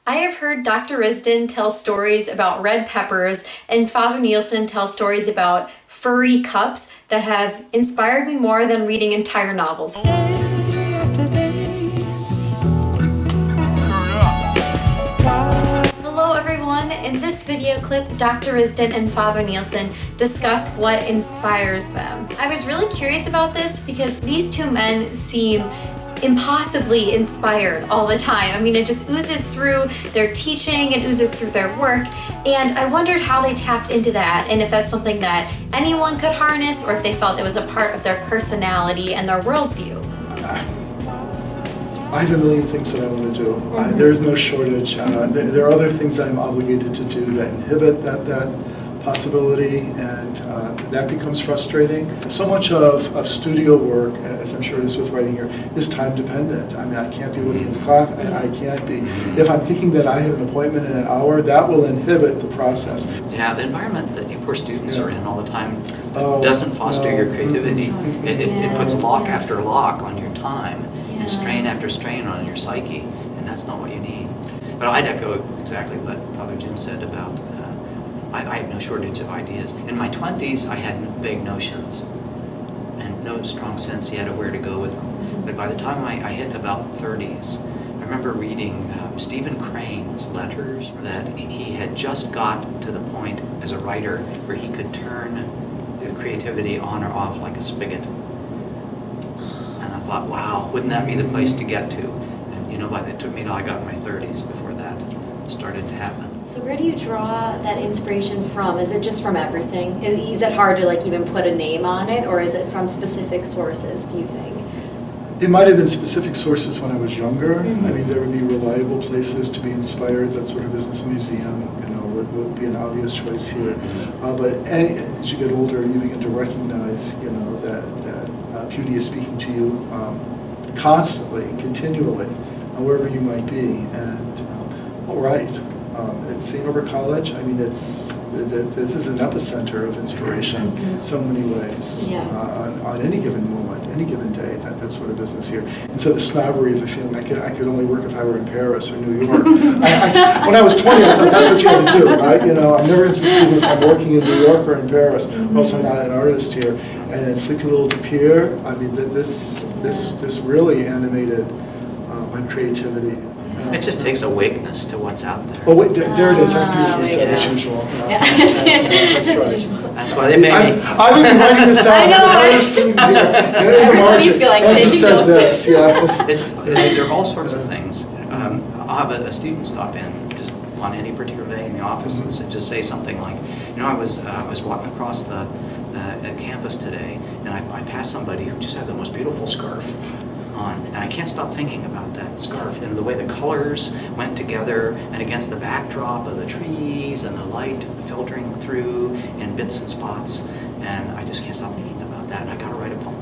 I have heard Dr. Risden tell stories about red peppers and Father Nielsen tell stories about furry cups that have inspired me more than reading entire novels. Hello everyone, in this video clip, Dr. Risden and Father Nielsen discuss what inspires them. I was really curious about this because these two men seem impossibly inspired all the time. I mean, it just oozes through their teaching and oozes through their work, and I wondered how they tapped into that and if that's something that anyone could harness or if they felt it was a part of their personality and their worldview. I have a million things that I want to do. There's no shortage. There are other things that I'm obligated to do that inhibit that possibility, and that becomes frustrating. So much of studio work, as I'm sure it is with writing here, is time dependent. I mean, I can't be looking at the clock, I can't be. If I'm thinking that I have an appointment in an hour, that will inhibit the process. Yeah, the environment that you poor students are in all the time doesn't foster your creativity. It puts lock after lock on your time, and strain after strain on your psyche, and that's not what you need. But I'd echo exactly what Father Jim said about I have no shortage of ideas. In my 20s, I had vague notions and no strong sense yet of where to go with them. But by the time I hit about 30s, I remember reading Stephen Crane's letters that he had just got to the point as a writer where he could turn the creativity on or off like a spigot. And I thought, wow, wouldn't that be the place to get to? And you know, it took me till I got in my 30s before that started to happen. So where do you draw that inspiration from? Is it just from everything? Is it hard to like even put a name on it, or is it from specific sources, do you think? It might have been specific sources when I was younger. I mean, there would be reliable places to be inspired. That sort of business museum, would be an obvious choice here. But as you get older, you begin to recognize, that beauty is speaking to you constantly, continually, wherever you might be. And all right. St. Norbert College, I mean, this is an epicenter of inspiration in so many ways. On any given moment, any given day, that sort of business here. And so the snobbery of the feeling I could only work if I were in Paris or New York. When I was 20, I thought that's what you had to do, right? I'm never going to succeed unless I'm working in New York or in Paris, or else I'm not an artist here. And in Sleepy Little de Pierre, I mean, this really animated my creativity. It just takes awakeness to what's out there. Oh wait, there it is. That's beautifully said, as usual. That's right. That's why they made me. I was writing this down. I know. Everybody's like taking notes. There are all sorts of things. I'll have a student stop in just on any particular day in the office and just say something like, I was walking across the campus today, and I passed somebody who just had the most beautiful scarf on, and I can't stop thinking about that scarf and the way the colors went together and against the backdrop of the trees and the light filtering through in bits and spots, and I just can't stop thinking about that, and I gotta write a poem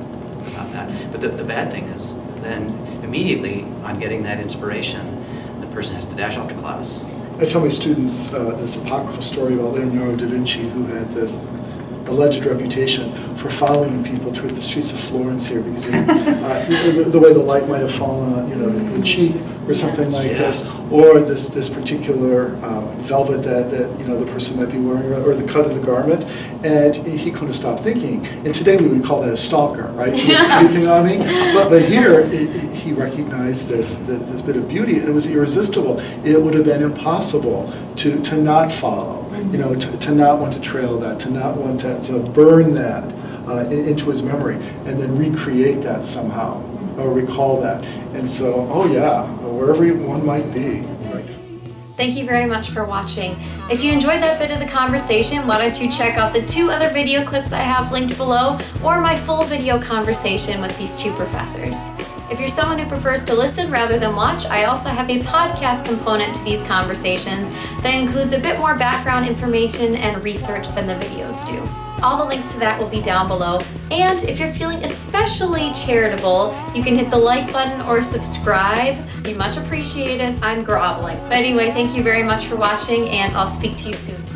about that. But the bad thing is then immediately on getting that inspiration, the person has to dash off to class. I tell my students this apocryphal story about Leonardo da Vinci, who had this alleged reputation for following people through the streets of Florence here because the way the light might have fallen on the cheek or something like this, or this particular velvet that the person might be wearing, or the cut of the garment, and he couldn't stop thinking. And today we would call that a stalker, right? She was creeping on me. But here he recognized this bit of beauty, and it was irresistible. It would have been impossible to not follow. To not want to trail that, to not want to burn that into his memory, and then recreate that somehow, or recall that. And so, wherever one might be. Right? Thank you very much for watching. If you enjoyed that bit of the conversation, why don't you check out the 2 other video clips I have linked below, or my full video conversation with these 2 professors. If you're someone who prefers to listen rather than watch, I also have a podcast component to these conversations that includes a bit more background information and research than the videos do. All the links to that will be down below. And if you're feeling especially charitable, you can hit the like button or subscribe. It'd be much appreciated. I'm groveling. But anyway, thank you very much for watching, and I'll speak to you soon.